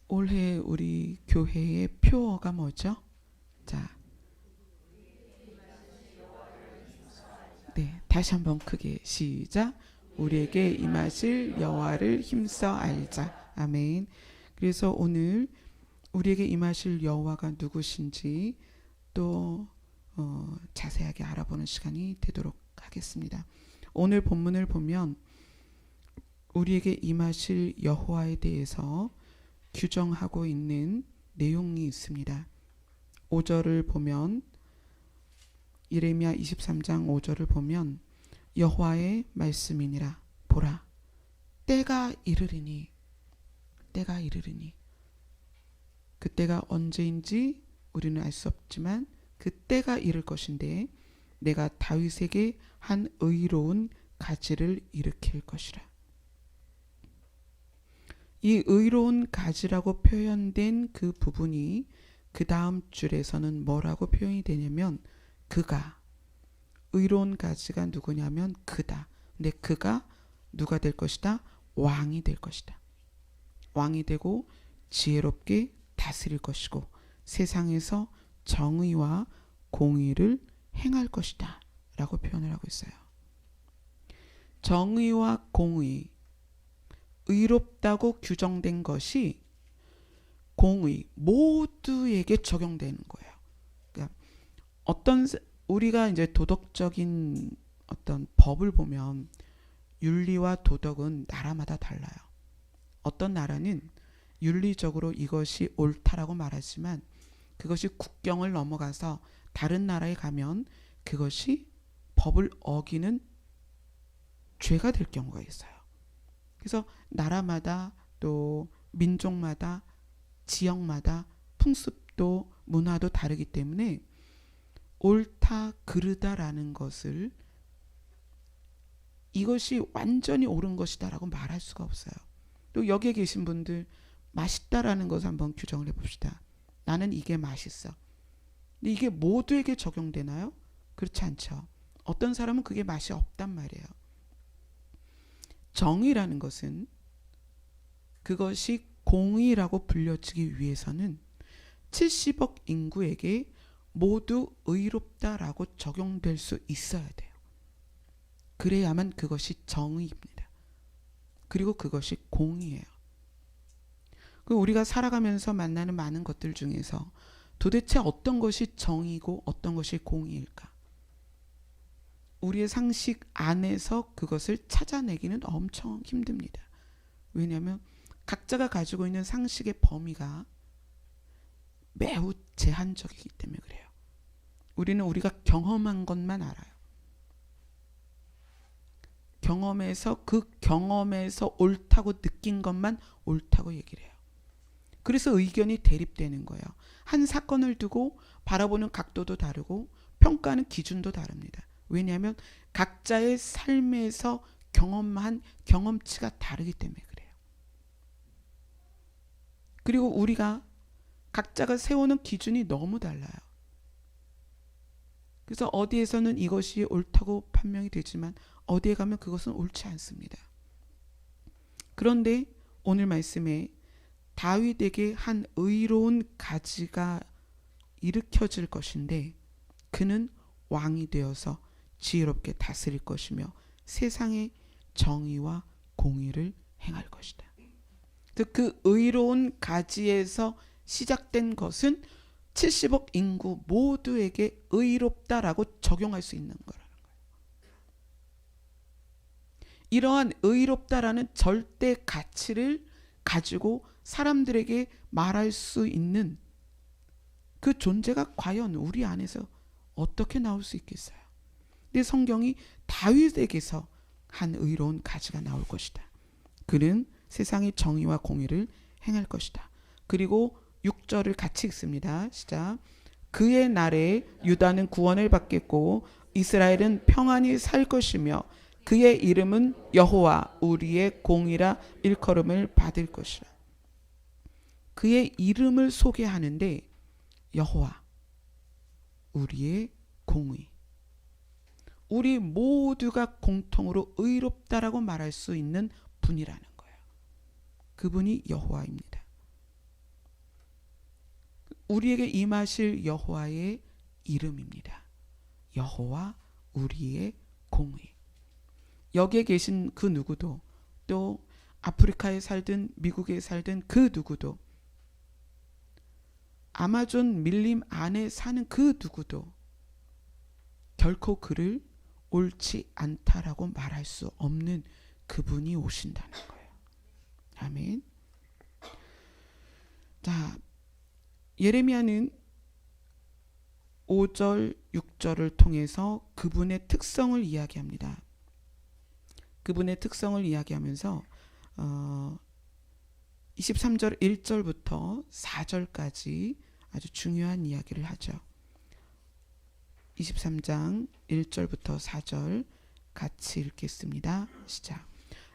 올해 우리 교회의 표어가 뭐죠? 자, 네, 다시 한번 크게 시작. 우리에게 임하실 여호와를 힘써 알자. 아멘. 그래서 오늘 우리에게 임하실 여호와가 누구신지 또 자세하게 알아보는 시간이 되도록 하겠습니다. 오늘 본문을 보면 우리에게 임하실 여호와에 대해서 규정하고 있는 내용이 있습니다. 5절을 보면 예레미야 23장 5절을 보면 여호와의 말씀이니라. 보라, 때가 이르리니 그때가 언제인지 우리는 알 수 없지만 그 때가 이를 것인데 내가 다윗에게 한 의로운 가지를 일으킬 것이라. 이 의로운 가지라고 표현된 그 부분이 그 다음 줄에서는 뭐라고 표현이 되냐면 그가, 의로운 가지가 누구냐면 그다. 근데 그가 누가 될 것이다? 왕이 될 것이다. 왕이 되고 지혜롭게 다스릴 것이고 세상에서 정의와 공의를 행할 것이다 라고 표현을 하고 있어요. 정의와 공의, 의롭다고 규정된 것이 공의 모두에게 적용되는 거예요. 그러니까 우리가 이제 도덕적인 어떤 법을 보면 윤리와 도덕은 나라마다 달라요. 어떤 나라는 윤리적으로 이것이 옳다라고 말하지만 그것이 국경을 넘어가서 다른 나라에 가면 그것이 법을 어기는 죄가 될 경우가 있어요. 그래서 나라마다 또 민족마다 지역마다 풍습도 문화도 다르기 때문에 옳다 그르다라는 것을 이것이 완전히 옳은 것이다 라고 말할 수가 없어요. 또 여기에 계신 분들 맛있다라는 것을 한번 규정을 해봅시다. 나는 이게 맛있어. 근데 이게 모두에게 적용되나요? 그렇지 않죠. 어떤 사람은 그게 맛이 없단 말이에요. 정의라는 것은 그것이 공의라고 불려지기 위해서는 70억 인구에게 모두 의롭다라고 적용될 수 있어야 돼요. 그래야만 그것이 정의입니다. 그리고 그것이 공의예요. 우리가 살아가면서 만나는 많은 것들 중에서 도대체 어떤 것이 정의고 어떤 것이 공의일까? 우리의 상식 안에서 그것을 찾아내기는 엄청 힘듭니다. 왜냐하면 각자가 가지고 있는 상식의 범위가 매우 제한적이기 때문에 그래요. 우리는 우리가 경험한 것만 알아요. 그 경험에서 옳다고 느낀 것만 옳다고 얘기를 해요. 그래서 의견이 대립되는 거예요. 한 사건을 두고 바라보는 각도도 다르고 평가하는 기준도 다릅니다. 왜냐하면 각자의 삶에서 경험한 경험치가 다르기 때문에 그래요. 그리고 우리가 각자가 세우는 기준이 너무 달라요. 그래서 어디에서는 이것이 옳다고 판명이 되지만 어디에 가면 그것은 옳지 않습니다. 그런데 오늘 말씀에 다윗에게 한 의로운 가지가 일으켜질 것인데 그는 왕이 되어서 지혜롭게 다스릴 것이며 세상의 정의와 공의를 행할 것이다. 그 의로운 가지에서 시작된 것은 70억 인구 모두에게 의롭다라고 적용할 수 있는 거라는 거예요. 이러한 의롭다라는 절대 가치를 가지고 사람들에게 말할 수 있는 그 존재가 과연 우리 안에서 어떻게 나올 수 있겠어요? 근데 성경이 다윗에게서 한 의로운 가지가 나올 것이다. 그는 세상의 정의와 공의를 행할 것이다. 그리고 6절을 같이 읽습니다. 시작. 그의 날에 유다는 구원을 받겠고 이스라엘은 평안히 살 것이며 그의 이름은 여호와 우리의 공이라 일컬음을 받을 것이라. 그의 이름을 소개하는데 여호와 우리의 공의, 우리 모두가 공통으로 의롭다라고 말할 수 있는 분이라는 거예요. 그분이 여호와입니다. 우리에게 임하실 여호와의 이름입니다. 여호와 우리의 공의. 여기에 계신 그 누구도, 또 아프리카에 살든 미국에 살든 그 누구도, 아마존 밀림 안에 사는 그 누구도 결코 그를 옳지 않다라고 말할 수 없는 그분이 오신다는 거예요. 아멘. 자, 예레미야는 5절, 6절을 통해서 그분의 특성을 이야기합니다. 그분의 특성을 이야기하면서 23절 1절부터 4절까지 아주 중요한 이야기를 하죠. 23장 1절부터 4절 같이 읽겠습니다. 시작.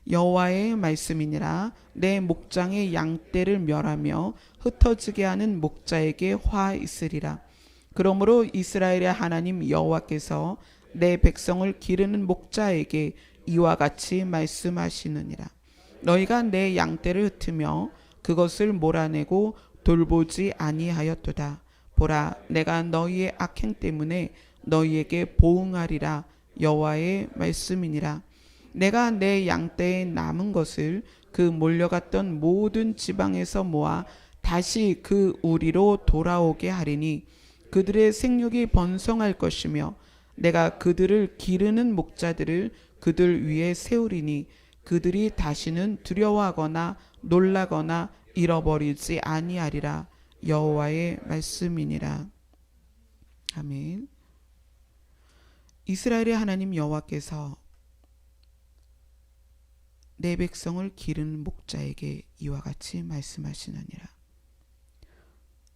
여호와의 말씀이니라. 내 목장의 양떼를 멸하며 흩어지게 하는 목자에게 화 있으리라. 그러므로 이스라엘의 하나님 여호와께서 내 백성을 기르는 목자에게 이와 같이 말씀하시느니라. 너희가 내 양떼를 흩으며 그것을 몰아내고 돌보지 아니하였도다. 보라, 내가 너희의 악행 때문에 너희에게 보응하리라. 여호와의 말씀이니라. 내가 내 양떼에 남은 것을 그 몰려갔던 모든 지방에서 모아 다시 그 우리로 돌아오게 하리니 그들의 생육이 번성할 것이며 내가 그들을 기르는 목자들을 그들 위에 세우리니 그들이 다시는 두려워하거나 놀라거나 잃어버리지 아니하리라. 여호와의 말씀이니라. 아멘. 이스라엘의 하나님 여호와께서 내 백성을 기르는 목자에게 이와 같이 말씀하시느니라.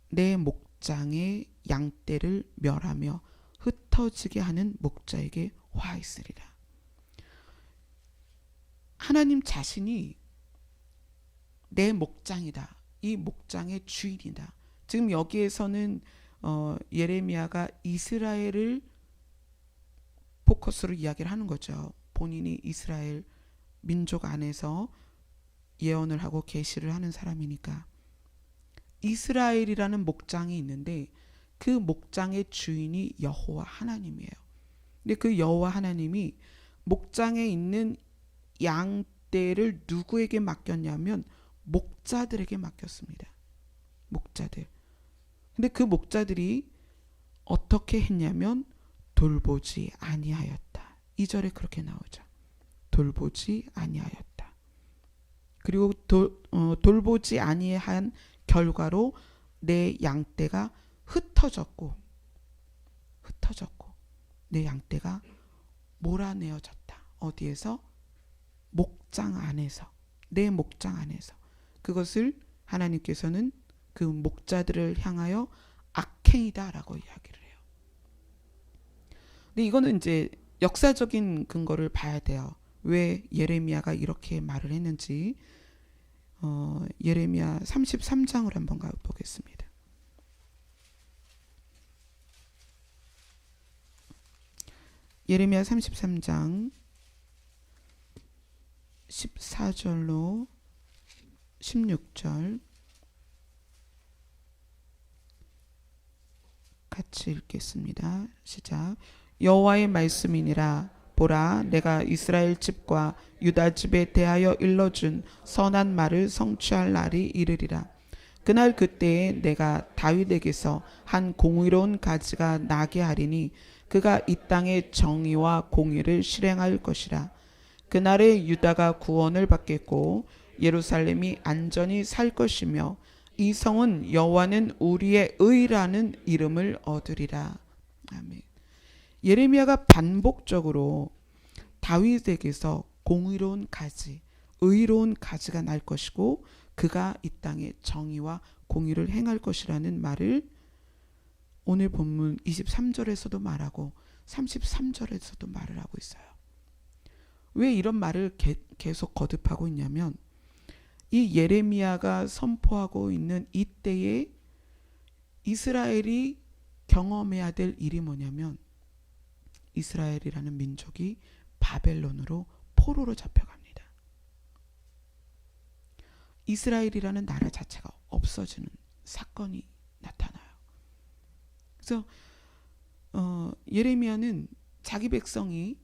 내 목장의 양떼를 멸하며 흩어지게 하는 목자에게 화 있으리라. 하나님 자신이 내 목장이다. 이 목장의 주인이다. 지금 여기에서는 예레미야가 이스라엘을 포커스로 이야기를 하는 거죠. 본인이 이스라엘 민족 안에서 예언을 하고 계시를 하는 사람이니까. 이스라엘이라는 목장이 있는데 그 목장의 주인이 여호와 하나님이에요. 근데 그 여호와 하나님이 목장에 있는 양떼를 누구에게 맡겼냐면 목자들에게 맡겼습니다. 목자들. 근데 그 목자들이 어떻게 했냐면 돌보지 아니하였다. 2절에 그렇게 나오죠. 돌보지 아니하였다. 그리고 돌보지 아니한 결과로 내 양떼가 흩어졌고 내 양떼가 몰아내어졌다. 어디에서? 목장 안에서. 내 목장 안에서. 그것을 하나님께서는 그 목자들을 향하여 악행이다라고 이야기를 해요. 근데 이거는 이제 역사적인 근거를 봐야 돼요. 왜 예레미야가 이렇게 말을 했는지. 예레미야 33장을 한번 가보겠습니다. 예레미야 33장 14절로 16절 같이 읽겠습니다. 시작. 여호와의 말씀이니라. 보라, 내가 이스라엘 집과 유다 집에 대하여 일러준 선한 말을 성취할 날이 이르리라. 그날 그때에 내가 다윗에게서 한 공의로운 가지가 나게 하리니 그가 이 땅의 정의와 공의를 실행할 것이라. 그날에 유다가 구원을 받겠고 예루살렘이 안전히 살 것이며 이 성은 여호와는 우리의 의라는 이름을 얻으리라. 아멘. 예레미야가 반복적으로 다윗에게서 공의로운 가지, 의로운 가지가 날 것이고 그가 이 땅에 정의와 공의를 행할 것이라는 말을 오늘 본문 23절에서도 말하고 33절에서도 말을 하고 있어요. 왜 이런 말을 계속 거듭하고 있냐면 이 예레미야가 선포하고 있는 이때에 이스라엘이 경험해야 될 일이 뭐냐면 이스라엘이라는 민족이 바벨론으로 포로로 잡혀갑니다. 이스라엘이라는 나라 자체가 없어지는 사건이 나타나요. 그래서 예레미야는 자기 백성이,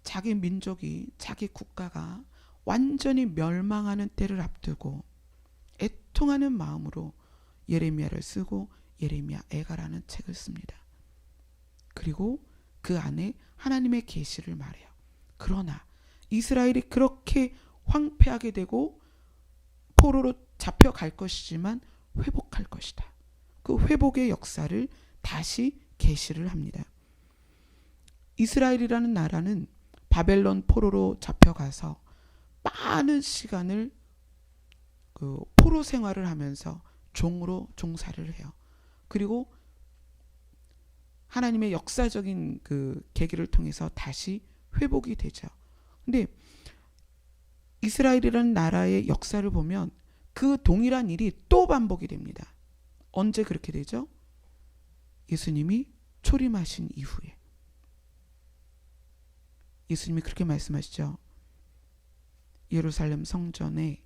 자기 민족이, 자기 국가가 완전히 멸망하는 때를 앞두고 애통하는 마음으로 예레미야를 쓰고 예레미야 애가라는 책을 씁니다. 그리고 그 안에 하나님의 계시를 말해요. 그러나 이스라엘이 그렇게 황폐하게 되고 포로로 잡혀갈 것이지만 회복할 것이다. 그 회복의 역사를 다시 계시를 합니다. 이스라엘이라는 나라는 바벨론 포로로 잡혀가서 많은 시간을 그 포로 생활을 하면서 종으로 종사를 해요. 그리고 하나님의 역사적인 그 계기를 통해서 다시 회복이 되죠. 근데 이스라엘이라는 나라의 역사를 보면 그 동일한 일이 또 반복이 됩니다. 언제 그렇게 되죠? 예수님이 초림하신 이후에. 예수님이 그렇게 말씀하시죠. 예루살렘 성전에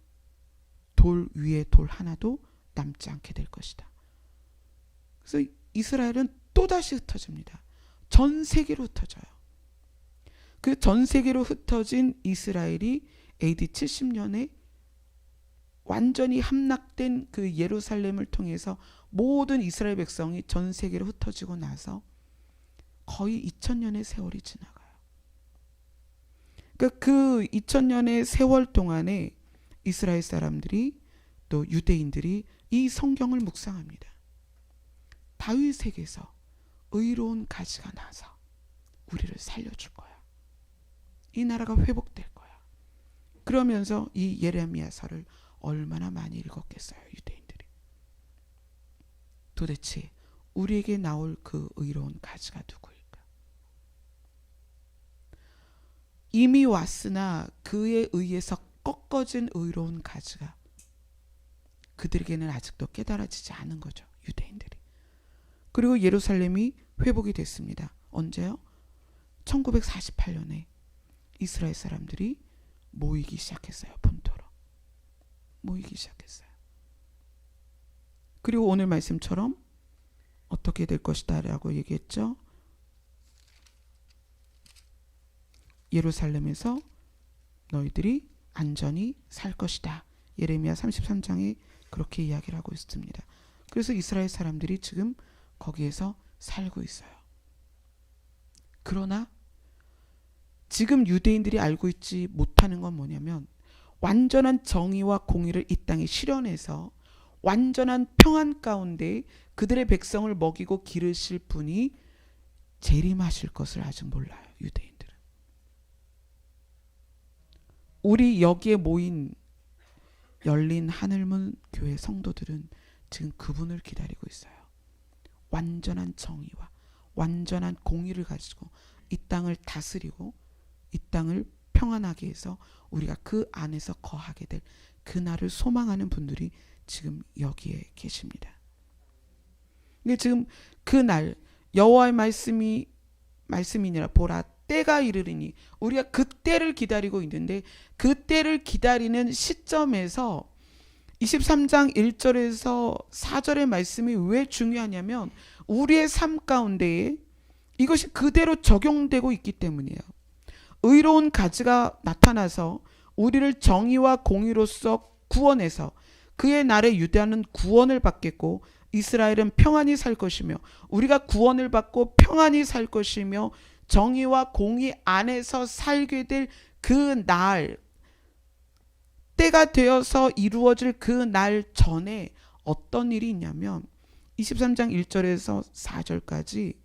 돌 위에 돌 하나도 남지 않게 될 것이다. 그래서 이스라엘은 또다시 흩어집니다. 전 세계로 흩어져요. 그 전 세계로 흩어진 이스라엘이 AD 70년에 완전히 함락된 그 예루살렘을 통해서 모든 이스라엘 백성이 전 세계로 흩어지고 나서 거의 2000년의 세월이 지나가요. 그러니까 그 2000년의 세월 동안에 이스라엘 사람들이 또 유대인들이 이 성경을 묵상합니다. 다윗에게서 의로운 가지가 나서 우리를 살려줄 거야. 이 나라가 회복될 거야. 그러면서 이 예레미야서를 얼마나 많이 읽었겠어요, 유대인들이. 도대체 우리에게 나올 그 의로운 가지가 누구일까? 이미 왔으나 그에 의해서 꺾어진 의로운 가지가 그들에게는 아직도 깨달아지지 않은 거죠, 유대인들이. 그리고 예루살렘이 회복이 됐습니다. 언제요? 1948년에 이스라엘 사람들이 모이기 시작했어요. 본토로 모이기 시작했어요. 그리고 오늘 말씀처럼 어떻게 될 것이다 라고 얘기했죠. 예루살렘에서 너희들이 안전히 살 것이다. 예레미야 33장에 그렇게 이야기를 하고 있습니다. 그래서 이스라엘 사람들이 지금 거기에서 살고 있어요. 그러나 지금 유대인들이 알고 있지 못하는 건 뭐냐면 완전한 정의와 공의를 이 땅에 실현해서 완전한 평안 가운데 그들의 백성을 먹이고 기르실 분이 재림하실 것을 아직 몰라요, 유대인들은. 우리 여기에 모인 열린 하늘문 교회 성도들은 지금 그분을 기다리고 있어요. 완전한 정의와 완전한 공의를 가지고 이 땅을 다스리고 이 땅을 평안하게 해서 우리가 그 안에서 거하게 될 그날을 소망하는 분들이 지금 여기에 계십니다. 근데 지금 그날 여호와의 말씀이니라 보라 때가 이르리니 우리가 그 때를 기다리고 있는데 그 때를 기다리는 시점에서 23장 1절에서 4절의 말씀이 왜 중요하냐면 우리의 삶 가운데에 이것이 그대로 적용되고 있기 때문이에요. 의로운 가지가 나타나서 우리를 정의와 공의로서 구원해서 그의 날에 유대인은 구원을 받겠고 이스라엘은 평안히 살 것이며 우리가 구원을 받고 평안히 살 것이며 정의와 공의 안에서 살게 될 그 날, 때가 되어서 이루어질 그 날 전에 어떤 일이 있냐면 23장 1절에서 4절까지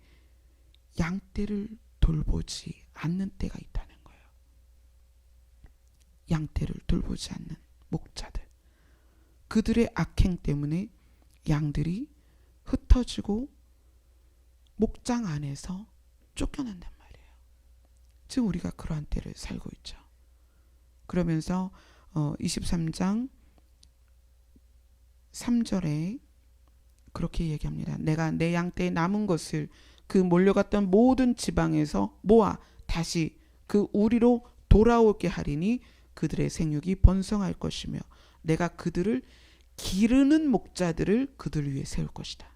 양떼를 돌보지 않는 때가 있다는 거예요. 양떼를 돌보지 않는 목자들. 그들의 악행 때문에 양들이 흩어지고 목장 안에서 쫓겨난단 말이에요. 지금 우리가 그러한 때를 살고 있죠. 그러면서 23장 3절에 그렇게 얘기합니다. 내가 내 양떼에 남은 것을 그 몰려갔던 모든 지방에서 모아 다시 그 우리로 돌아오게 하리니 그들의 생육이 번성할 것이며 내가 그들을 기르는 목자들을 그들 위에 세울 것이다.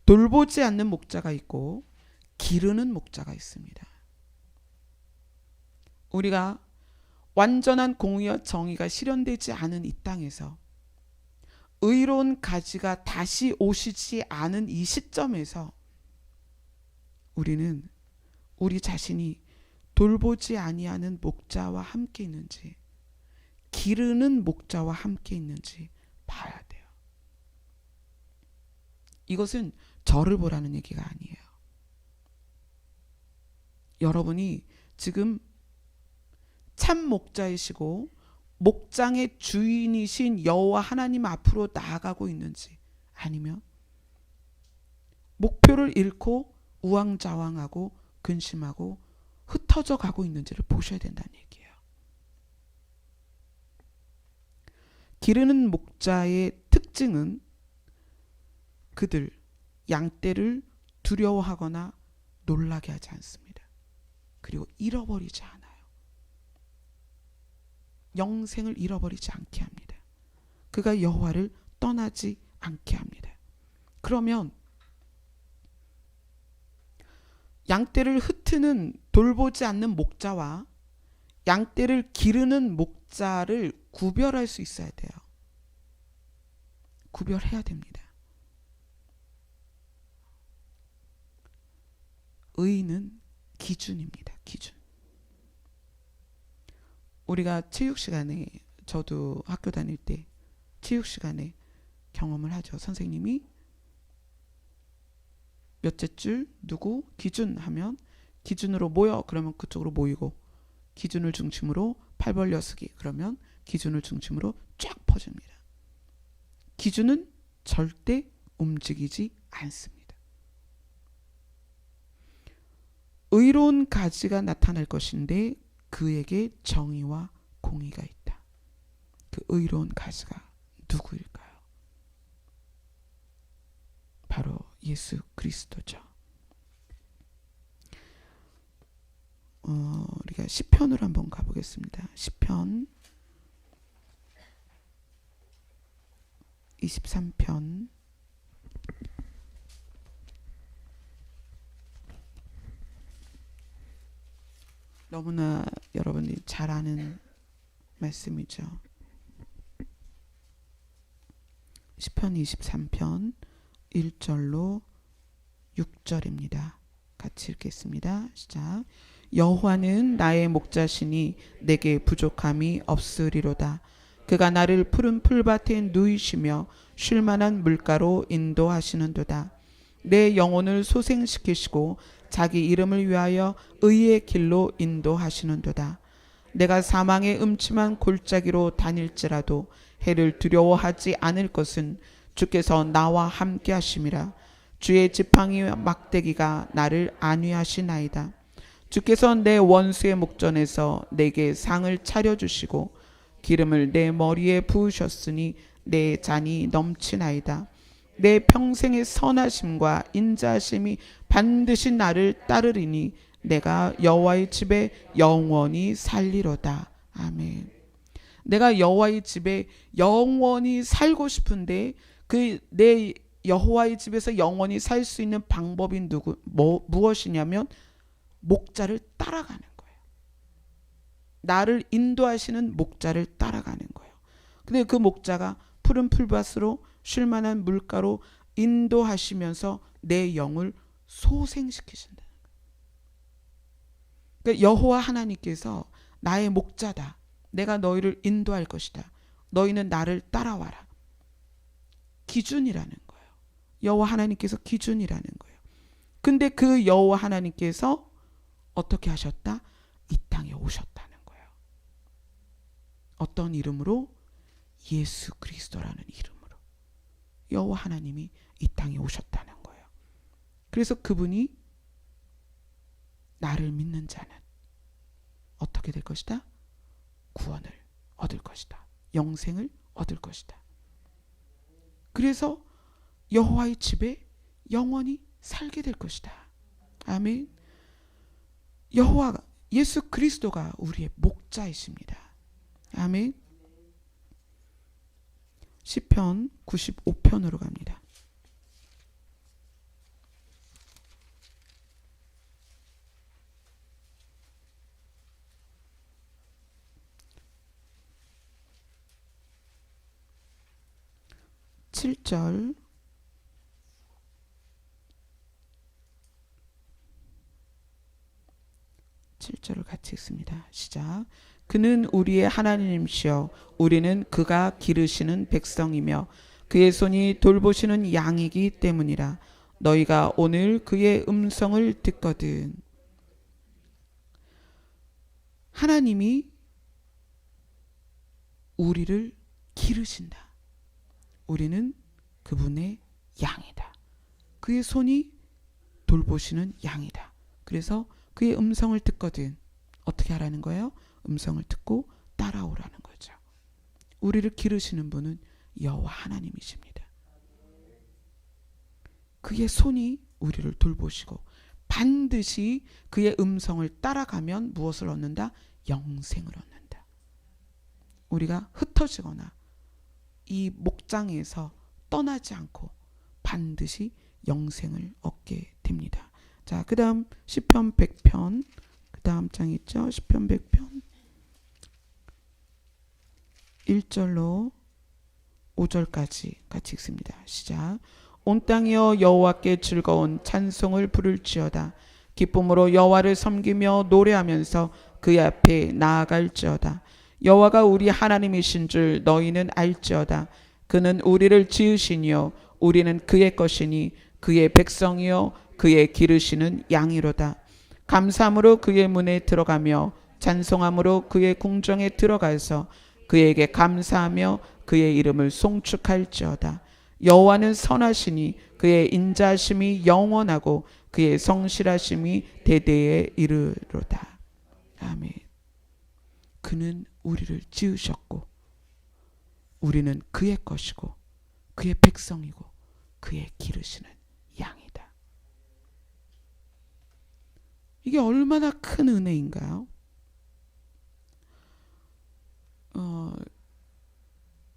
돌보지 않는 목자가 있고 기르는 목자가 있습니다. 우리가 완전한 공의와 정의가 실현되지 않은 이 땅에서 의로운 가지가 다시 오시지 않은 이 시점에서 우리는 우리 자신이 돌보지 아니하는 목자와 함께 있는지, 기르는 목자와 함께 있는지 봐야 돼요. 이것은 저를 보라는 얘기가 아니에요. 여러분이 지금 참 목자이시고 목장의 주인이신 여호와 하나님 앞으로 나아가고 있는지, 아니면 목표를 잃고 우왕좌왕하고 근심하고 흩어져 가고 있는지를 보셔야 된다는 얘기예요. 기르는 목자의 특징은 그들 양떼를 두려워하거나 놀라게 하지 않습니다. 그리고 잃어버리지 않아요. 영생을 잃어버리지 않게 합니다. 그가 여호와를 떠나지 않게 합니다. 그러면 양떼를 흩트는 돌보지 않는 목자와 양떼를 기르는 목자를 구별할 수 있어야 돼요. 구별해야 됩니다. 의는 기준입니다. 기준. 우리가 체육 시간에, 저도 학교 다닐 때 체육 시간에 경험을 하죠. 선생님이 몇째 줄 누구 기준 하면 기준으로 모여 그러면 그쪽으로 모이고, 기준을 중심으로 팔 벌려 서기 그러면 기준을 중심으로 쫙 퍼집니다. 기준은 절대 움직이지 않습니다. 의로운 가지가 나타날 것인데 그에게 정의와 공의가 있다. 그 의로운 가지가 누구일까요? 바로 예수 그리스도죠. 우리가 시편으로 한번 가보겠습니다. 시편 23편 너무나 여러분이 잘 아는 말씀이죠. 시편 23편 1절로 6절입니다. 같이 읽겠습니다. 시작. 여호와는 나의 목자시니 내게 부족함이 없으리로다. 그가 나를 푸른 풀밭에 누이시며 쉴만한 물가로 인도하시는도다. 내 영혼을 소생시키시고 자기 이름을 위하여 의의 길로 인도하시는도다. 내가 사망의 음침한 골짜기로 다닐지라도 해를 두려워하지 않을 것은 주께서 나와 함께 하심이라. 주의 지팡이와 막대기가 나를 안위하시나이다. 주께서 내 원수의 목전에서 내게 상을 차려주시고 기름을 내 머리에 부으셨으니 내 잔이 넘치나이다. 내 평생의 선하심과 인자하심이 반드시 나를 따르리니 내가 여호와의 집에 영원히 살리로다. 아멘. 내가 여호와의 집에 영원히 살고 싶은데 그 내 여호와의 집에서 영원히 살 수 있는 방법이 무엇이냐면 목자를 따라가는 거예요. 나를 인도하시는 목자를 따라가는 거예요. 근데 그 목자가 푸른 풀밭으로 쉴만한 물가로 인도하시면서 내 영을 소생시키신다. 그러니까 여호와 하나님께서 나의 목자다. 내가 너희를 인도할 것이다. 너희는 나를 따라와라. 기준이라는 거예요. 여호와 하나님께서 기준이라는 거예요. 근데 그 여호와 하나님께서 어떻게 하셨다? 이 땅에 오셨다는 거예요. 어떤 이름으로? 예수 그리스도라는 이름으로 여호와 하나님이 이 땅에 오셨다는 거예요. 그래서 그분이 나를 믿는 자는 어떻게 될 것이다? 구원을 얻을 것이다. 영생을 얻을 것이다. 그래서 여호와의 집에 영원히 살게 될 것이다. 아멘. 여호와가 예수 그리스도가 우리의 목자이십니다. 아멘. 시편 95편으로 갑니다. 7절 7절을 같이 읽습니다. 시작. 그는 우리의 하나님이시여 우리는 그가 기르시는 백성이며 그의 손이 돌보시는 양이기 때문이라. 너희가 오늘 그의 음성을 듣거든. 하나님이 우리를 기르신다. 우리는 그분의 양이다. 그의 손이 돌보시는 양이다. 그래서 그의 음성을 듣거든. 어떻게 하라는 거예요? 음성을 듣고 따라오라는 거죠. 우리를 기르시는 분은 여호와 하나님이십니다. 그의 손이 우리를 돌보시고 반드시 그의 음성을 따라가면 무엇을 얻는다? 영생을 얻는다. 우리가 흩어지거나 이 목장에서 떠나지 않고 반드시 영생을 얻게 됩니다. 자, 그 다음 시편 100편 그 다음 장 있죠? 시편 100편 1절로 5절까지 같이 읽습니다. 시작. 온 땅이여 여호와께 즐거운 찬송을 부를지어다. 기쁨으로 여호와를 섬기며 노래하면서 그의 앞에 나아갈지어다. 여호와가 우리 하나님이신 줄 너희는 알지어다. 그는 우리를 지으시니요 우리는 그의 것이니 그의 백성이요 그의 기르시는 양이로다. 감사함으로 그의 문에 들어가며 찬송함으로 그의 궁정에 들어가서 그에게 감사하며 그의 이름을 송축할지어다. 여호와는 선하시니 그의 인자하심이 영원하고 그의 성실하심이 대대에 이르로다. 아멘. 그는 우리를 지으셨고 우리는 그의 것이고 그의 백성이고 그의 기르시는 양이다. 이게 얼마나 큰 은혜인가요?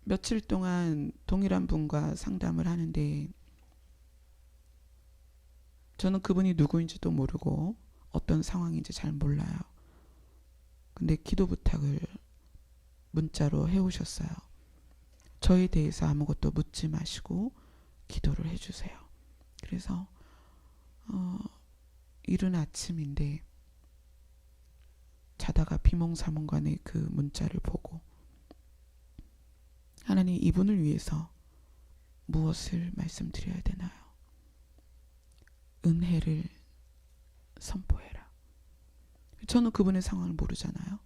며칠 동안 동일한 분과 상담을 하는데 저는 그분이 누구인지도 모르고 어떤 상황인지 잘 몰라요. 근데 기도 부탁을 문자로 해오셨어요. 저에 대해서 아무것도 묻지 마시고 기도를 해주세요. 그래서 이른 아침인데 자다가 비몽사몽간에 그 문자를 보고 하나님 이분을 위해서 무엇을 말씀드려야 되나요? 은혜를 선포해라. 저는 그분의 상황을 모르잖아요.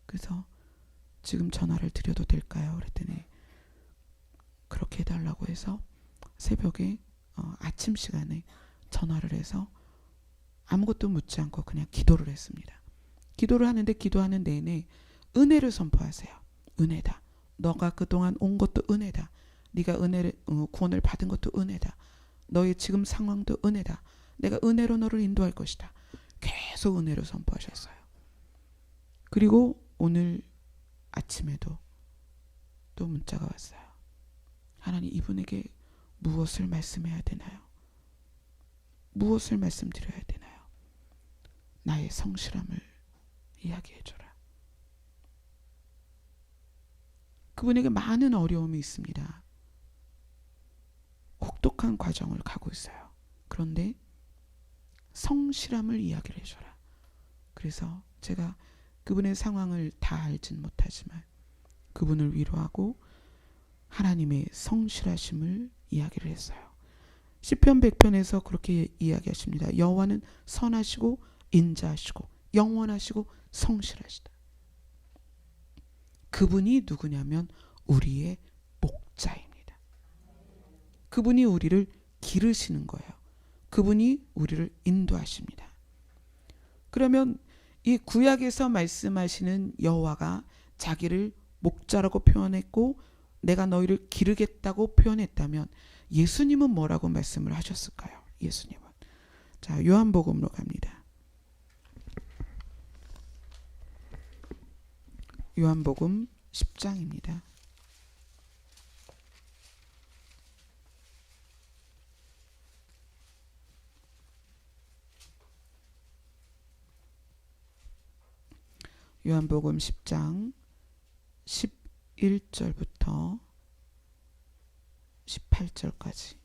그래서 지금 전화를 드려도 될까요? 그랬더니 그렇게 해달라고 해서 새벽에 아침 시간에 전화를 해서 아무것도 묻지 않고 그냥 기도를 했습니다. 기도를 하는데 기도하는 내내 은혜를 선포하세요. 은혜다. 너가 그동안 온 것도 은혜다. 네가 은혜를 구원을 받은 것도 은혜다. 너의 지금 상황도 은혜다. 내가 은혜로 너를 인도할 것이다. 계속 은혜를 선포하셨어요. 그리고 오늘 아침에도 또 문자가 왔어요. 하나님 이분에게 무엇을 말씀해야 되나요? 무엇을 말씀드려야 되나요? 나의 성실함을 이야기해줘라. 그분에게 많은 어려움이 있습니다. 혹독한 과정을 가고 있어요. 그런데 성실함을 이야기를 해줘라. 그래서 제가 그분의 상황을 다 알진 못하지만 그분을 위로하고 하나님의 성실하심을 이야기를 했어요. 시편 100편에서 그렇게 이야기하십니다. 여호와는 선하시고 인자하시고 영원하시고 성실하시다. 그분이 누구냐면 우리의 목자입니다. 그분이 우리를 기르시는 거예요. 그분이 우리를 인도하십니다. 그러면 이 구약에서 말씀하시는 여호와가 자기를 목자라고 표현했고 내가 너희를 기르겠다고 표현했다면 예수님은 뭐라고 말씀을 하셨을까요? 예수님은 자 요한복음으로 갑니다. 요한복음 10장입니다. 요한복음 10장 11절부터 18절까지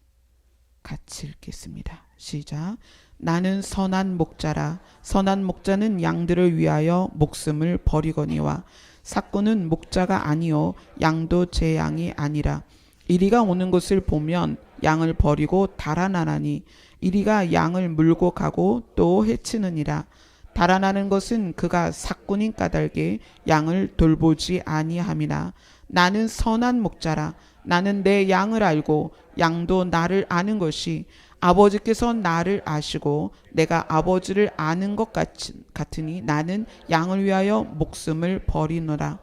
같이 읽겠습니다. 시작. 나는 선한 목자라. 선한 목자는 양들을 위하여 목숨을 버리거니와 삭구는 목자가 아니요 양도 제 양이 아니라. 이리가 오는 것을 보면 양을 버리고 달아나나니 이리가 양을 물고 가고 또 해치느니라. 달아나는 것은 그가 삭군인 까닭에 양을 돌보지 아니함이나 나는 선한 목자라. 나는 내 양을 알고 양도 나를 아는 것이 아버지께서 나를 아시고 내가 아버지를 아는 것 같으니 나는 양을 위하여 목숨을 버리노라.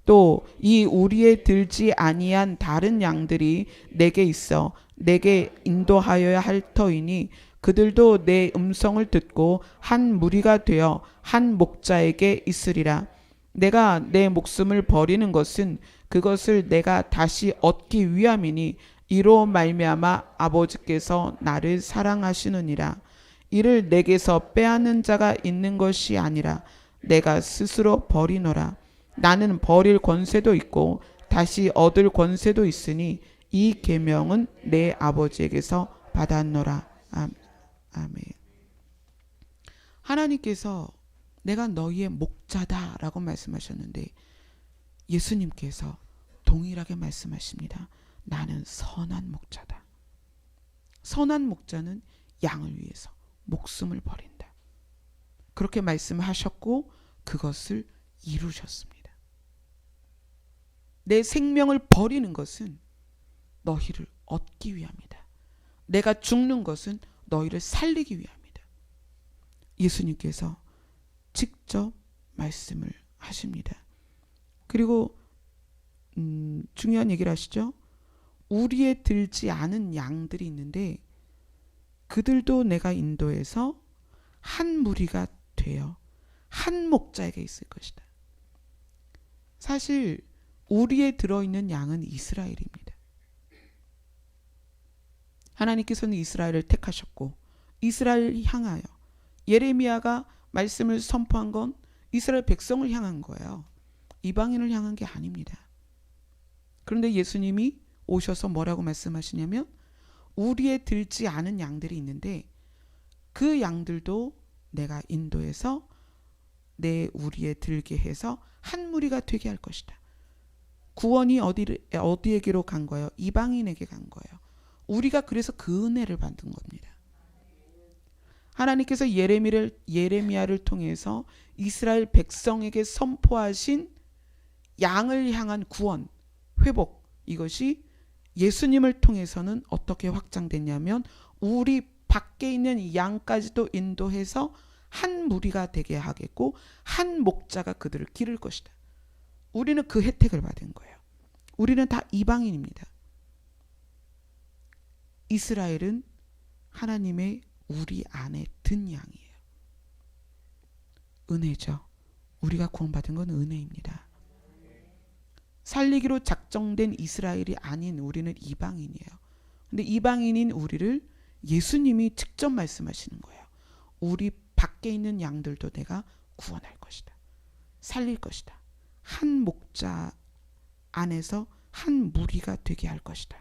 또 이 우리에 들지 아니한 다른 양들이 내게 있어 내게 인도하여야 할 터이니 그들도 내 음성을 듣고 한 무리가 되어 한 목자에게 있으리라. 내가 내 목숨을 버리는 것은 그것을 내가 다시 얻기 위함이니 이로 말미암아 아버지께서 나를 사랑하시느니라. 이를 내게서 빼앗는 자가 있는 것이 아니라 내가 스스로 버리노라. 나는 버릴 권세도 있고 다시 얻을 권세도 있으니 이 계명은 내 아버지에게서 받았노라. 아멘. 하나님께서 내가 너희의 목자다라고 말씀하셨는데 예수님께서 동일하게 말씀하십니다. 나는 선한 목자다. 선한 목자는 양을 위해서 목숨을 버린다. 그렇게 말씀하셨고 그것을 이루셨습니다. 내 생명을 버리는 것은 너희를 얻기 위함이다. 내가 죽는 것은 너희를 살리기 위함이다. 예수님께서 직접 말씀을 하십니다. 그리고 중요한 얘기를 하시죠. 우리에 들지 않은 양들이 있는데 그들도 내가 인도해서 한 무리가 되어 한 목자에게 있을 것이다. 사실 우리에 들어있는 양은 이스라엘입니다. 하나님께서는 이스라엘을 택하셨고 이스라엘을 향하여 예레미야가 말씀을 선포한 건 이스라엘 백성을 향한 거예요. 이방인을 향한 게 아닙니다. 그런데 예수님이 오셔서 뭐라고 말씀하시냐면 우리에 들지 않은 양들이 있는데 그 양들도 내가 인도해서 내 우리에 들게 해서 한 무리가 되게 할 것이다. 구원이 어디에게로 간 거예요? 이방인에게 간 거예요. 우리가 그래서 그 은혜를 받은 겁니다. 하나님께서 예레미야를 통해서 이스라엘 백성에게 선포하신 양을 향한 구원, 회복, 이것이 예수님을 통해서는 어떻게 확장됐냐면 우리 밖에 있는 양까지도 인도해서 한 무리가 되게 하겠고 한 목자가 그들을 기를 것이다. 우리는 그 혜택을 받은 거예요. 우리는 다 이방인입니다. 이스라엘은 하나님의 우리 안에 든 양이에요. 은혜죠. 우리가 구원받은 건 은혜입니다. 살리기로 작정된 이스라엘이 아닌 우리는 이방인이에요. 근데 이방인인 우리를 예수님이 직접 말씀하시는 거예요. 우리 밖에 있는 양들도 내가 구원할 것이다. 살릴 것이다. 한 목자 안에서 한 무리가 되게 할 것이다.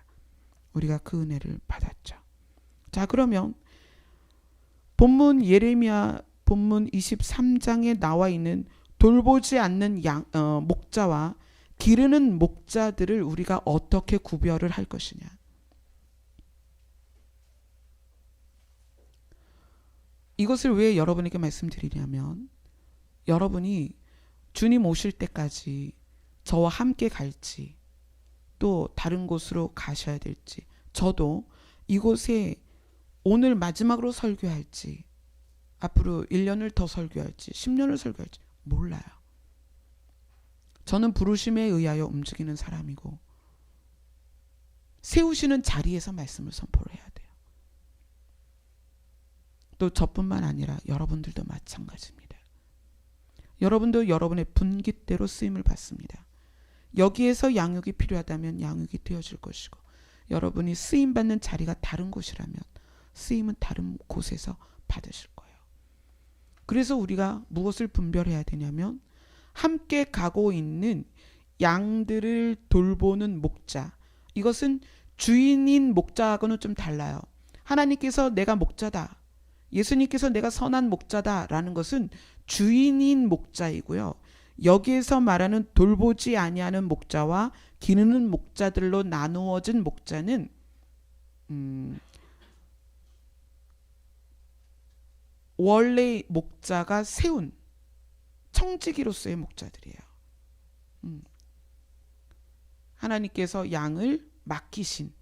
우리가 그 은혜를 받았죠. 자, 그러면 본문 예레미야 본문 23장에 나와 있는 돌보지 않는 목자와 기르는 목자들을 우리가 어떻게 구별을 할 것이냐. 이것을 왜 여러분에게 말씀드리냐면 여러분이 주님 오실 때까지 저와 함께 갈지 또 다른 곳으로 가셔야 될지 저도 이곳에 오늘 마지막으로 설교할지 앞으로 1년을 더 설교할지 10년을 설교할지 몰라요. 저는 부르심에 의하여 움직이는 사람이고 세우시는 자리에서 말씀을 선포를 해야 돼요. 또 저뿐만 아니라 여러분들도 마찬가지입니다. 여러분도 여러분의 분깃대로 쓰임을 받습니다. 여기에서 양육이 필요하다면 양육이 되어질 것이고 여러분이 쓰임받는 자리가 다른 곳이라면 쓰임은 다른 곳에서 받으실 거예요. 그래서 우리가 무엇을 분별해야 되냐면 함께 가고 있는 양들을 돌보는 목자, 이것은 주인인 목자하고는 좀 달라요. 하나님께서 내가 목자다, 예수님께서 내가 선한 목자다라는 것은 주인인 목자이고요. 여기에서 말하는 돌보지 아니하는 목자와 기르는 목자들로 나누어진 목자는 원래 목자가 세운 청지기로서의 목자들이에요. 하나님께서 양을 맡기신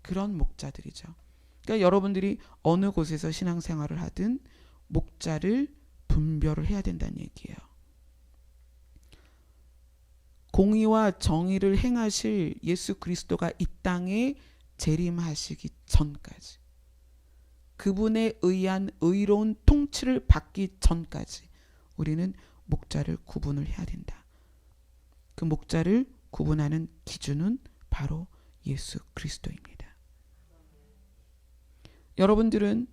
그런 목자들이죠. 그러니까 여러분들이 어느 곳에서 신앙생활을 하든 목자를 분별을 해야 된다는 얘기예요. 공의와 정의를 행하실 예수 그리스도가 이 땅에 재림하시기 전까지, 그분에 의한 의로운 통치를 받기 전까지 우리는 목자를 구분을 해야 된다. 그 목자를 구분하는 기준은 바로 예수 그리스도입니다. 여러분들은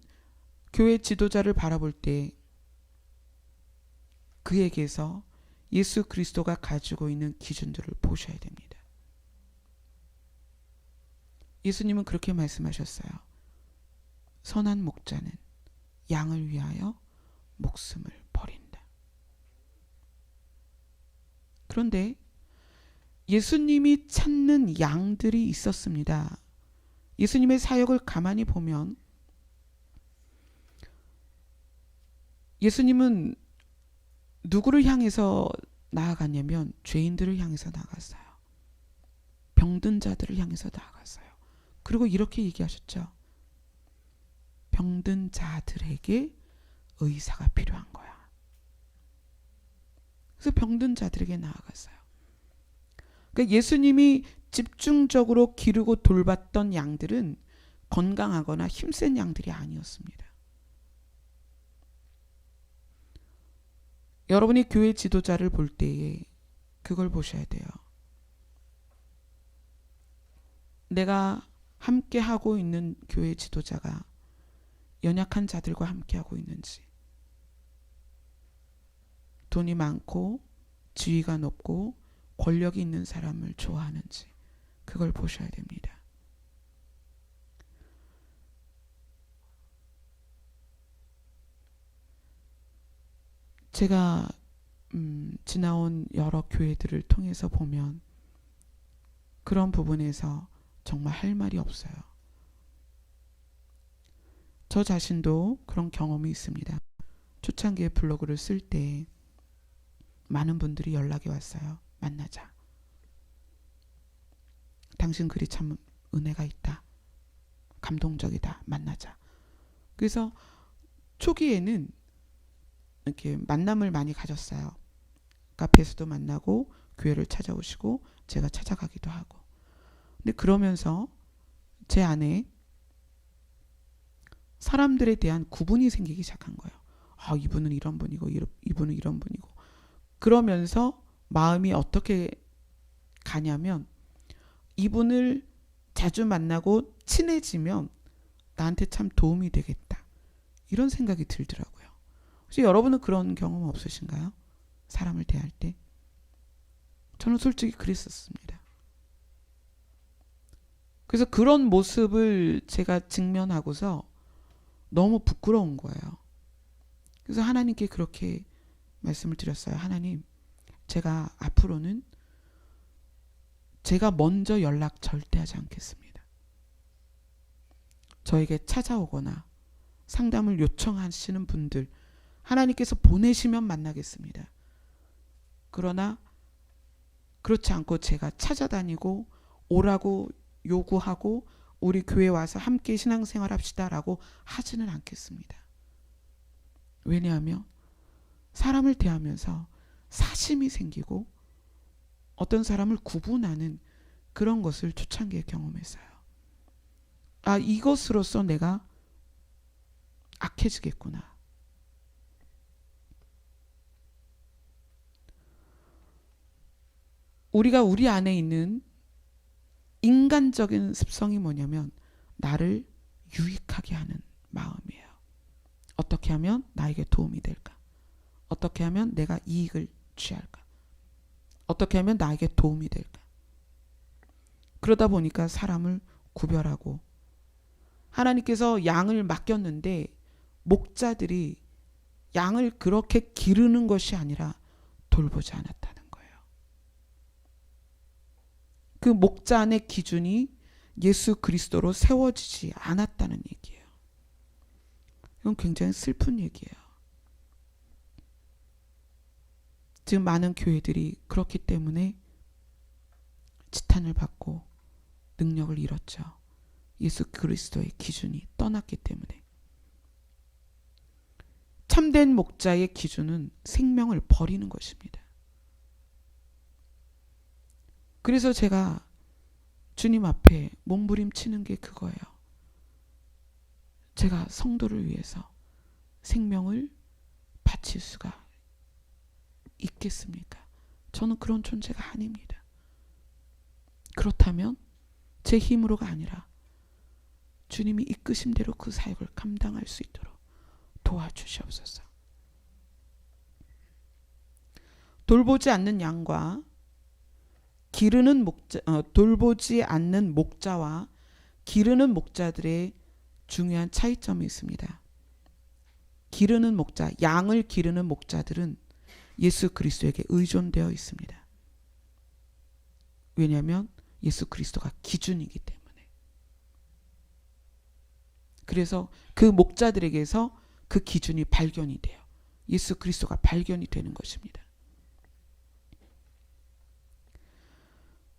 교회 지도자를 바라볼 때 그에게서 예수 그리스도가 가지고 있는 기준들을 보셔야 됩니다. 예수님은 그렇게 말씀하셨어요. 선한 목자는 양을 위하여 목숨을 버린다. 그런데 예수님이 찾는 양들이 있었습니다. 예수님의 사역을 가만히 보면 예수님은 누구를 향해서 나아갔냐면 죄인들을 향해서 나아갔어요. 병든 자들을 향해서 나아갔어요. 그리고 이렇게 얘기하셨죠. 병든 자들에게 의사가 필요한 거야. 그래서 병든 자들에게 나아갔어요. 그러니까 예수님이 집중적으로 기르고 돌봤던 양들은 건강하거나 힘센 양들이 아니었습니다. 여러분이 교회 지도자를 볼 때에 그걸 보셔야 돼요. 내가 함께 하고 있는 교회 지도자가 연약한 자들과 함께 하고 있는지, 돈이 많고 지위가 높고 권력이 있는 사람을 좋아하는지, 그걸 보셔야 됩니다. 제가 지나온 여러 교회들을 통해서 보면 그런 부분에서 정말 할 말이 없어요. 저 자신도 그런 경험이 있습니다. 초창기에 블로그를 쓸 때 많은 분들이 연락이 왔어요. 만나자. 당신 글이 참 은혜가 있다. 감동적이다. 만나자. 그래서 초기에는 이렇게 만남을 많이 가졌어요. 카페에서도 만나고 교회를 찾아오시고 제가 찾아가기도 하고. 근데 그러면서 제 안에 사람들에 대한 구분이 생기기 시작한 거예요. 아, 이분은 이런 분이고 이분은 이런 분이고. 그러면서 마음이 어떻게 가냐면 이분을 자주 만나고 친해지면 나한테 참 도움이 되겠다. 이런 생각이 들더라고요. 혹시 여러분은 그런 경험 없으신가요? 사람을 대할 때? 저는 솔직히 그랬었습니다. 그래서 그런 모습을 제가 직면하고서 너무 부끄러운 거예요. 그래서 하나님께 그렇게 말씀을 드렸어요. 하나님, 제가 앞으로는 제가 먼저 연락 절대 하지 않겠습니다. 저에게 찾아오거나 상담을 요청하시는 분들 하나님께서 보내시면 만나겠습니다. 그러나 그렇지 않고 제가 찾아다니고 오라고 요구하고 우리 교회 와서 함께 신앙생활 합시다라고 하지는 않겠습니다. 왜냐하면 사람을 대하면서 사심이 생기고 어떤 사람을 구분하는 그런 것을 초창기에 경험했어요. 아, 이것으로서 내가 악해지겠구나. 우리가 우리 안에 있는 인간적인 습성이 뭐냐면 나를 유익하게 하는 마음이에요. 어떻게 하면 나에게 도움이 될까? 어떻게 하면 내가 이익을 취할까? 어떻게 하면 나에게 도움이 될까? 그러다 보니까 사람을 구별하고, 하나님께서 양을 맡겼는데 목자들이 양을 그렇게 기르는 것이 아니라 돌보지 않았다는 거예요. 그 목자 안의 기준이 예수 그리스도로 세워지지 않았다는 얘기예요. 이건 굉장히 슬픈 얘기예요. 지금 많은 교회들이 그렇기 때문에 지탄을 받고 능력을 잃었죠. 예수 그리스도의 기준이 떠났기 때문에. 참된 목자의 기준은 생명을 버리는 것입니다. 그래서 제가 주님 앞에 몸부림치는 게 그거예요. 제가 성도를 위해서 생명을 바칠 수가 있겠습니까? 저는 그런 존재가 아닙니다. 그렇다면 제 힘으로가 아니라 주님이 이끄신 대로 그 사역을 감당할 수 있도록 도와주시옵소서. 돌보지 않는 양과 기르는 목자, 돌보지 않는 목자와 기르는 목자들의 중요한 차이점이 있습니다. 기르는 목자, 양을 기르는 목자들은 예수 그리스도에게 의존되어 있습니다. 왜냐하면 예수 그리스도가 기준이기 때문에. 그래서 그 목자들에게서 그 기준이 발견이 돼요. 예수 그리스도가 발견이 되는 것입니다.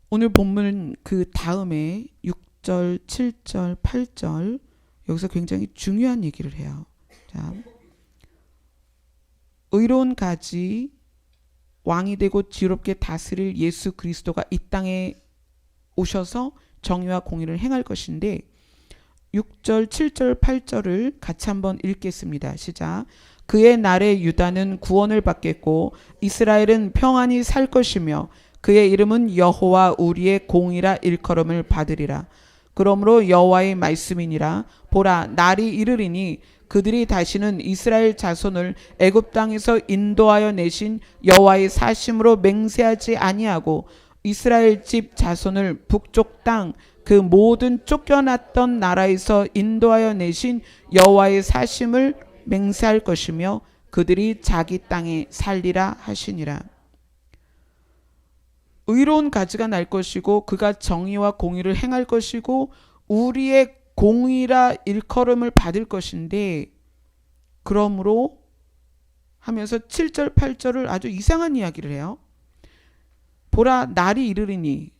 오늘 본문 그 다음에 6절, 7절, 8절 여기서 굉장히 중요한 얘기를 해요. 자, 의로운 가지 왕이 되고 지롭게 다스릴 예수 그리스도가 이 땅에 오셔서 정의와 공의를 행할 것인데 6절, 7절, 8절을 같이 한번 읽겠습니다. 시작. 그의 날에 유다는 구원을 받겠고 이스라엘은 평안히 살 것이며 그의 이름은 여호와 우리의 공이라 일컬음을 받으리라. 그러므로 여호와의 말씀이니라. 보라, 날이 이르리니 그들이 다시는 이스라엘 자손을 애굽 땅에서 인도하여 내신 여호와의 사심으로 맹세하지 아니하고 이스라엘 집 자손을 북쪽 땅 그 모든 쫓겨났던 나라에서 인도하여 내신 여호와의 사심을 맹세할 것이며 그들이 자기 땅에 살리라 하시니라. 의로운 가지가 날 것이고 그가 정의와 공의를 행할 것이고 우리의 공의라 일컬음을 받을 것인데, 그러므로 하면서 7절 8절을 아주 이상한 이야기를 해요. 보라, 날이 이르리니,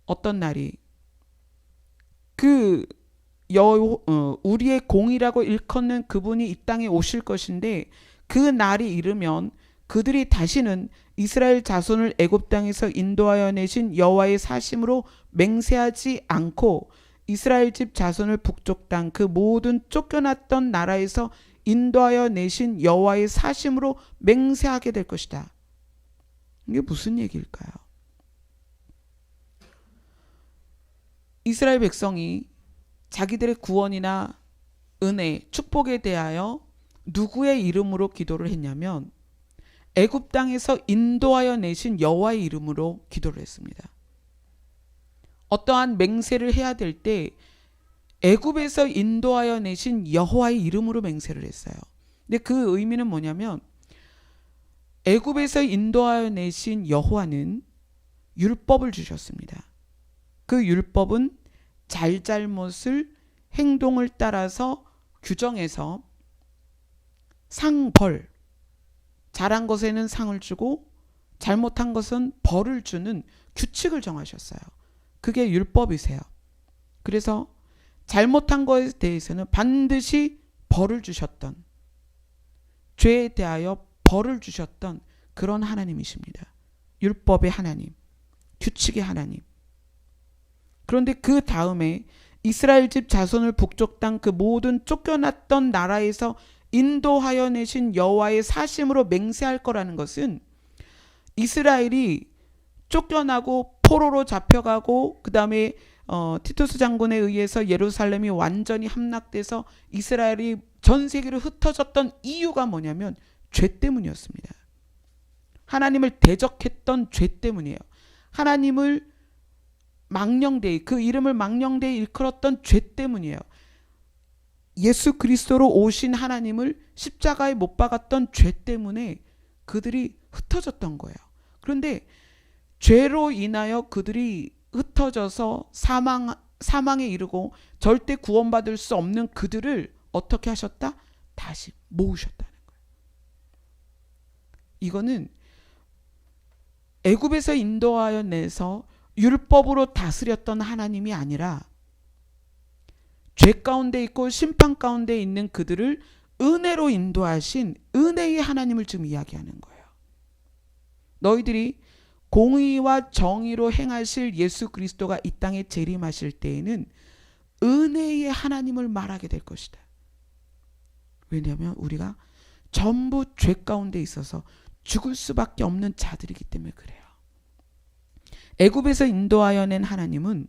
어떤 날이? 우리의 공의라고 일컫는 그분이 이 땅에 오실 것인데 그 날이 이르면 그들이 다시는 이스라엘 자손을 애굽 땅에서 인도하여 내신 여호와의 사심으로 맹세하지 않고 이스라엘 집 자손을 북쪽 땅 그 모든 쫓겨났던 나라에서 인도하여 내신 여호와의 사심으로 맹세하게 될 것이다. 이게 무슨 얘기일까요? 이스라엘 백성이 자기들의 구원이나 은혜, 축복에 대하여 누구의 이름으로 기도를 했냐면 애굽 땅에서 인도하여 내신 여호와의 이름으로 기도를 했습니다. 어떠한 맹세를 해야 될 때 애굽에서 인도하여 내신 여호와의 이름으로 맹세를 했어요. 근데 그 의미는 뭐냐면 애굽에서 인도하여 내신 여호와는 율법을 주셨습니다. 그 율법은 잘잘못을 행동을 따라서 규정해서 상벌, 잘한 것에는 상을 주고 잘못한 것은 벌을 주는 규칙을 정하셨어요. 그게 율법이세요. 그래서 잘못한 것에 대해서는 반드시 벌을 주셨던, 죄에 대하여 벌을 주셨던 그런 하나님이십니다. 율법의 하나님, 규칙의 하나님. 그런데 그 다음에 이스라엘 집 자손을 북쪽 땅 그 모든 쫓겨났던 나라에서 인도하여 내신 여호와의 사심으로 맹세할 거라는 것은 이스라엘이 쫓겨나고 포로로 잡혀가고 그 다음에 티투스 장군에 의해서 예루살렘이 완전히 함락돼서 이스라엘이 전 세계로 흩어졌던 이유가 뭐냐면 죄 때문이었습니다. 하나님을 대적했던 죄 때문이에요. 하나님을 망령되이, 그 이름을 망령되이 일컬었던 죄 때문이에요. 예수 그리스도로 오신 하나님을 십자가에 못 박았던 죄 때문에 그들이 흩어졌던 거예요. 그런데 죄로 인하여 그들이 흩어져서 사망에 이르고 절대 구원받을 수 없는 그들을 어떻게 하셨다? 다시 모으셨다는 거예요. 이거는 애굽에서 인도하여 내서 율법으로 다스렸던 하나님이 아니라 죄 가운데 있고 심판 가운데 있는 그들을 은혜로 인도하신 은혜의 하나님을 지금 이야기하는 거예요. 너희들이 공의와 정의로 행하실 예수 그리스도가 이 땅에 재림하실 때에는 은혜의 하나님을 말하게 될 것이다. 왜냐하면 우리가 전부 죄 가운데 있어서 죽을 수밖에 없는 자들이기 때문에 그래요. 애굽에서 인도하여 낸 하나님은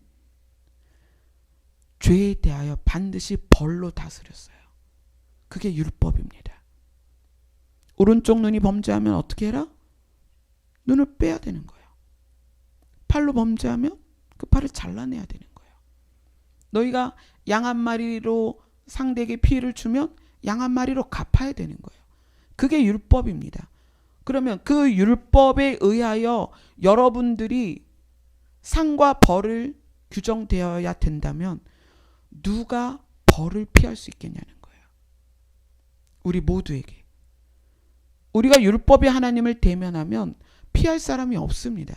죄에 대하여 반드시 벌로 다스렸어요. 그게 율법입니다. 오른쪽 눈이 범죄하면 어떻게 해라? 눈을 빼야 되는 거예요. 팔로 범죄하면 그 팔을 잘라내야 되는 거예요. 너희가 양 한 마리로 상대에게 피해를 주면 양 한 마리로 갚아야 되는 거예요. 그게 율법입니다. 그러면 그 율법에 의하여 여러분들이 상과 벌을 규정되어야 된다면 누가 벌을 피할 수 있겠냐는 거예요. 우리 모두에게. 우리가 율법의 하나님을 대면하면 피할 사람이 없습니다.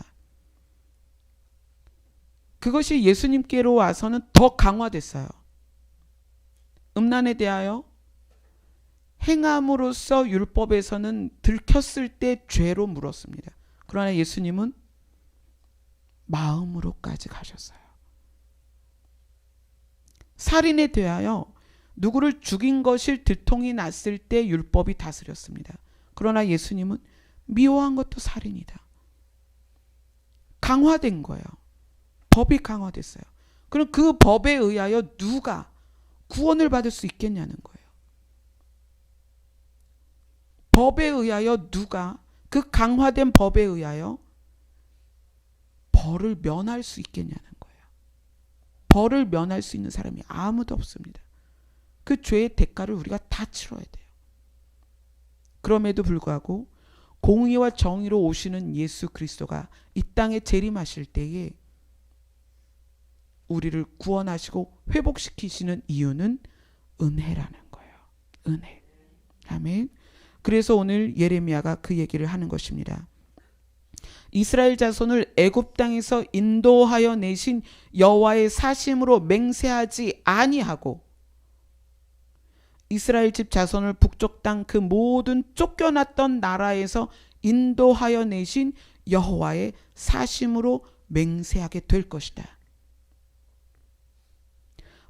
그것이 예수님께로 와서는 더 강화됐어요. 음란에 대하여 행함으로써 율법에서는 들켰을 때 죄로 물었습니다. 그러나 예수님은 마음으로까지 가셨어요. 살인에 대하여 누구를 죽인 것이 들통이 났을 때 율법이 다스렸습니다. 그러나 예수님은 미워한 것도 살인이다. 강화된 거예요. 법이 강화됐어요. 그럼 그 법에 의하여 누가 구원을 받을 수 있겠냐는 거예요. 법에 의하여 누가 그 강화된 법에 의하여 벌을 면할 수 있겠냐는 거예요. 벌을 면할 수 있는 사람이 아무도 없습니다. 그 죄의 대가를 우리가 다 치러야 돼요. 그럼에도 불구하고 공의와 정의로 오시는 예수 그리스도가 이 땅에 재림하실 때에 우리를 구원하시고 회복시키시는 이유는 은혜라는 거예요. 은혜. 아멘. 그래서 오늘 예레미야가 그 얘기를 하는 것입니다. 이스라엘 자손을 애굽 땅에서 인도하여 내신 여호와의 사심으로 맹세하지 아니하고 이스라엘 집 자손을 북쪽 땅 그 모든 쫓겨났던 나라에서 인도하여 내신 여호와의 사심으로 맹세하게 될 것이다.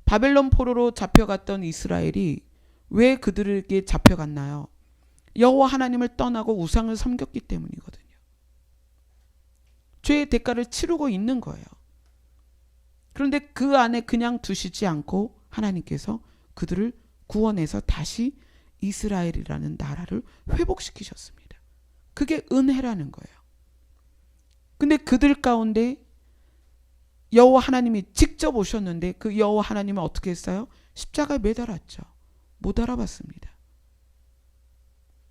바벨론 포로로 잡혀갔던 이스라엘이 왜 그들에게 잡혀갔나요? 여호와 하나님을 떠나고 우상을 섬겼기 때문이거든요. 죄의 대가를 치르고 있는 거예요. 그런데 그 안에 그냥 두시지 않고 하나님께서 그들을 구원해서 다시 이스라엘이라는 나라를 회복시키셨습니다. 그게 은혜라는 거예요. 근데 그들 가운데 여호와 하나님이 직접 오셨는데 그 여호와 하나님은 어떻게 했어요? 십자가에 매달았죠. 못 알아봤습니다.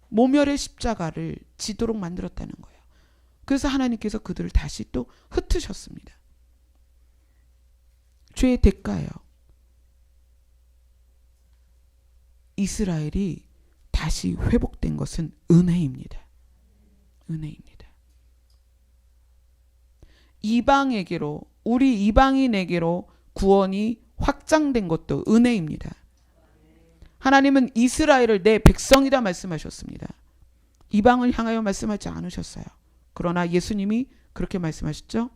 모멸의 십자가를 지도록 만들었다는 거예요. 그래서 하나님께서 그들을 다시 또 흩으셨습니다. 죄의 대가예요. 이스라엘이 다시 회복된 것은 은혜입니다. 은혜입니다. 이방에게로, 우리 이방인에게로 구원이 확장된 것도 은혜입니다. 하나님은 이스라엘을 내 백성이라 말씀하셨습니다. 이방을 향하여 말씀하지 않으셨어요. 그러나 예수님이 그렇게 말씀하셨죠.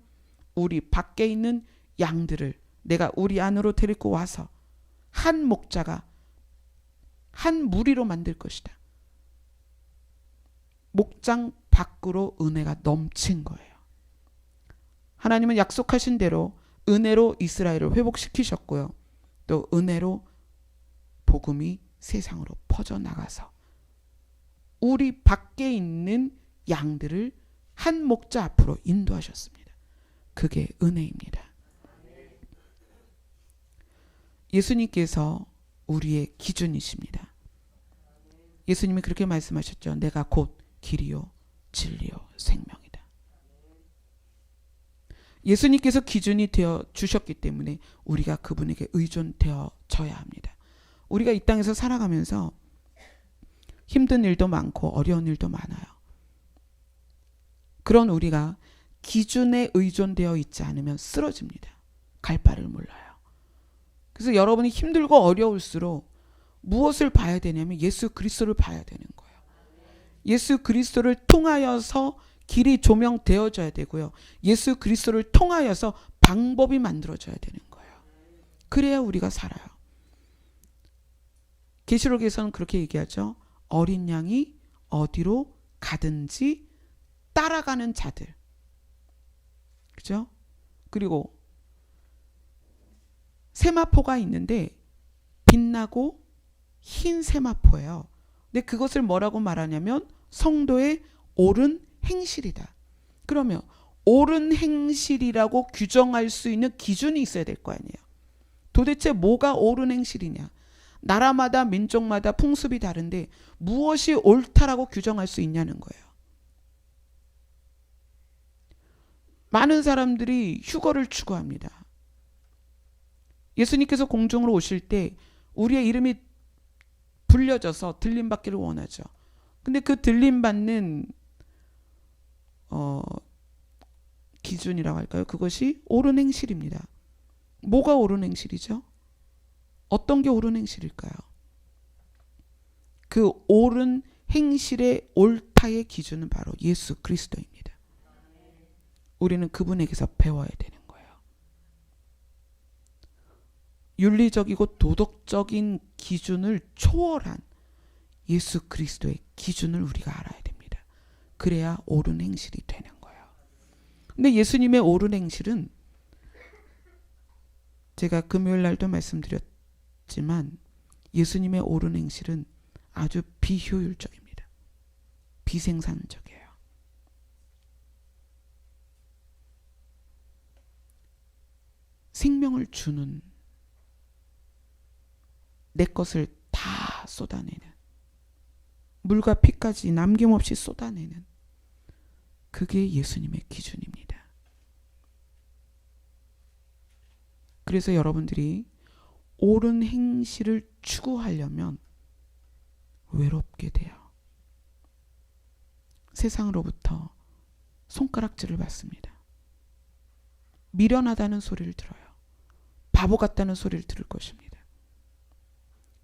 우리 밖에 있는 양들을 내가 우리 안으로 데리고 와서 한 목자가 한 무리로 만들 것이다. 목장 밖으로 은혜가 넘친 거예요. 하나님은 약속하신 대로 은혜로 이스라엘을 회복시키셨고요. 또 은혜로 복음이 세상으로 퍼져나가서 우리 밖에 있는 양들을 한 목자 앞으로 인도하셨습니다. 그게 은혜입니다. 예수님께서 우리의 기준이십니다. 예수님이 그렇게 말씀하셨죠. 내가 곧 길이요 진리요 생명이다. 예수님께서 기준이 되어 주셨기 때문에 우리가 그분에게 의존되어져야 합니다. 우리가 이 땅에서 살아가면서 힘든 일도 많고 어려운 일도 많아요. 그런 우리가 기준에 의존되어 있지 않으면 쓰러집니다. 갈 바를 몰라요. 그래서 여러분이 힘들고 어려울수록 무엇을 봐야 되냐면 예수 그리스도를 봐야 되는 거예요. 예수 그리스도를 통하여서 길이 조명되어져야 되고요. 예수 그리스도를 통하여서 방법이 만들어져야 되는 거예요. 그래야 우리가 살아요. 계시록에서는 그렇게 얘기하죠. 어린 양이 어디로 가든지 따라가는 자들. 그죠? 그리고 세마포가 있는데 빛나고 흰 세마포예요. 근데 그것을 뭐라고 말하냐면 성도의 옳은 행실이다. 그러면 옳은 행실이라고 규정할 수 있는 기준이 있어야 될 거 아니에요. 도대체 뭐가 옳은 행실이냐? 나라마다 민족마다 풍습이 다른데 무엇이 옳다라고 규정할 수 있냐는 거예요. 많은 사람들이 휴거를 추구합니다. 예수님께서 공중으로 오실 때 우리의 이름이 불려져서 들림받기를 원하죠. 근데 그 들림받는 기준이라고 할까요? 그것이 옳은 행실입니다. 뭐가 옳은 행실이죠? 어떤 게 옳은 행실일까요? 그 옳은 행실의 옳다의 기준은 바로 예수 그리스도입니다. 우리는 그분에게서 배워야 되는 거예요. 윤리적이고 도덕적인 기준을 초월한 예수 그리스도의 기준을 우리가 알아야 됩니다. 그래야 옳은 행실이 되는 거예요. 근데 예수님의 옳은 행실은 제가 금요일 날도 말씀드렸지만 예수님의 옳은 행실은 아주 비효율적입니다. 비생산적이에요. 생명을 주는, 내 것을 다 쏟아내는, 물과 피까지 남김없이 쏟아내는, 그게 예수님의 기준입니다. 그래서 여러분들이 옳은 행실을 추구하려면 외롭게 돼요. 세상으로부터 손가락질을 받습니다. 미련하다는 소리를 들어요. 바보 같다는 소리를 들을 것입니다.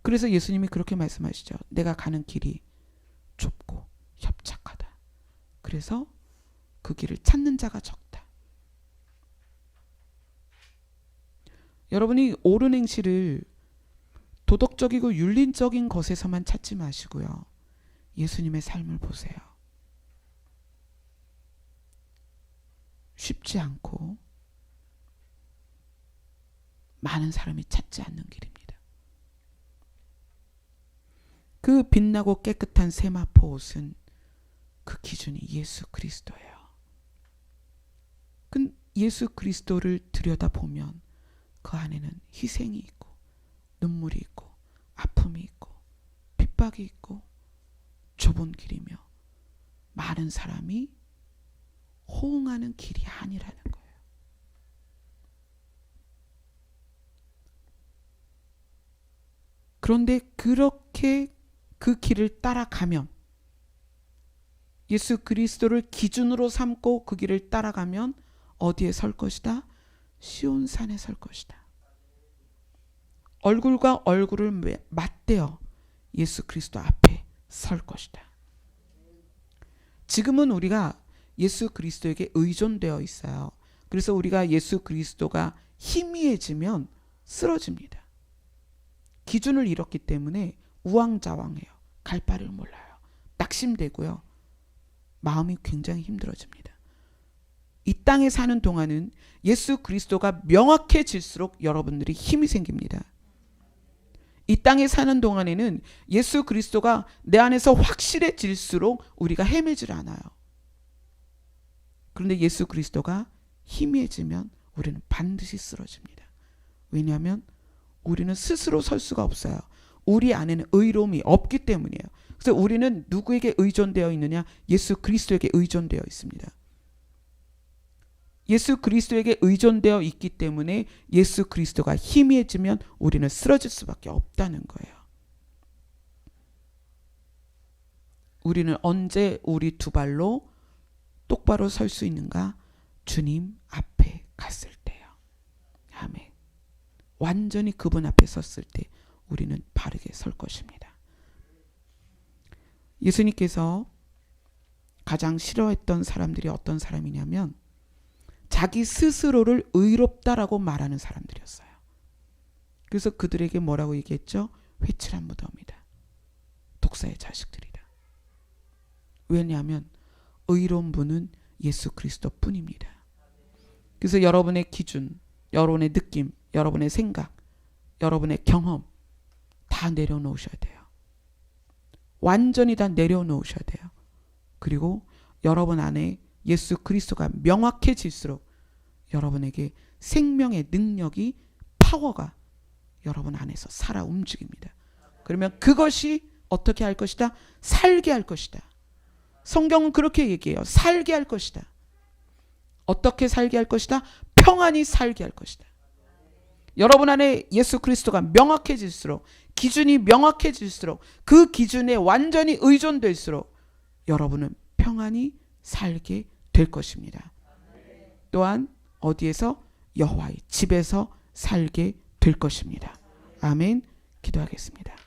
그래서 예수님이 그렇게 말씀하시죠. 내가 가는 길이 좁고 협착하다. 그래서 그 길을 찾는 자가 적다. 여러분이 옳은 행실을 도덕적이고 윤리적인 것에서만 찾지 마시고요. 예수님의 삶을 보세요. 쉽지 않고 많은 사람이 찾지 않는 길입니다. 그 빛나고 깨끗한 세마포 옷은 그 기준이 예수 그리스도예요. 그 예수 그리스도를 들여다보면 그 안에는 희생이 있고 눈물이 있고 아픔이 있고 핍박이 있고 좁은 길이며 많은 사람이 호응하는 길이 아니라는 거예요. 그런데 그렇게 그 길을 따라가면, 예수 그리스도를 기준으로 삼고 그 길을 따라가면 어디에 설 것이다? 시온산에 설 것이다. 얼굴과 얼굴을 맞대어 예수 그리스도 앞에 설 것이다. 지금은 우리가 예수 그리스도에게 의존되어 있어요. 그래서 우리가 예수 그리스도가 희미해지면 쓰러집니다. 기준을 잃었기 때문에 우왕좌왕해요. 갈 바를 몰라요. 낙심되고요. 마음이 굉장히 힘들어집니다. 이 땅에 사는 동안은 예수 그리스도가 명확해질수록 여러분들이 힘이 생깁니다. 이 땅에 사는 동안에는 예수 그리스도가 내 안에서 확실해질수록 우리가 헤매질 않아요. 그런데 예수 그리스도가 희미해지면 우리는 반드시 쓰러집니다. 왜냐하면 우리는 스스로 설 수가 없어요. 우리 안에는 의로움이 없기 때문이에요. 그래서 우리는 누구에게 의존되어 있느냐? 예수 그리스도에게 의존되어 있습니다. 예수 그리스도에게 의존되어 있기 때문에 예수 그리스도가 희미해지면 우리는 쓰러질 수밖에 없다는 거예요. 우리는 언제 우리 두 발로 똑바로 설 수 있는가? 주님 앞에 갔을 때요. 아멘. 완전히 그분 앞에 섰을 때 우리는 바르게 설 것입니다. 예수님께서 가장 싫어했던 사람들이 어떤 사람이냐면 자기 스스로를 의롭다라고 말하는 사람들이었어요. 그래서 그들에게 뭐라고 얘기했죠? 회칠한 무덤이다. 독사의 자식들이다. 왜냐하면 의로운 분은 예수 그리스도 뿐입니다. 그래서 여러분의 기준, 여러분의 느낌, 여러분의 생각, 여러분의 경험 다 내려놓으셔야 돼요. 완전히 다 내려놓으셔야 돼요. 그리고 여러분 안에 예수 그리스도가 명확해질수록 여러분에게 생명의 능력이, 파워가 여러분 안에서 살아 움직입니다. 그러면 그것이 어떻게 할 것이다? 살게 할 것이다. 성경은 그렇게 얘기해요. 살게 할 것이다. 어떻게 살게 할 것이다? 평안히 살게 할 것이다. 여러분 안에 예수 그리스도가 명확해질수록, 기준이 명확해질수록, 그 기준에 완전히 의존될수록 여러분은 평안히 살게 될 것입니다. 또한 어디에서? 여호와의 집에서 살게 될 것입니다. 아멘. 기도하겠습니다.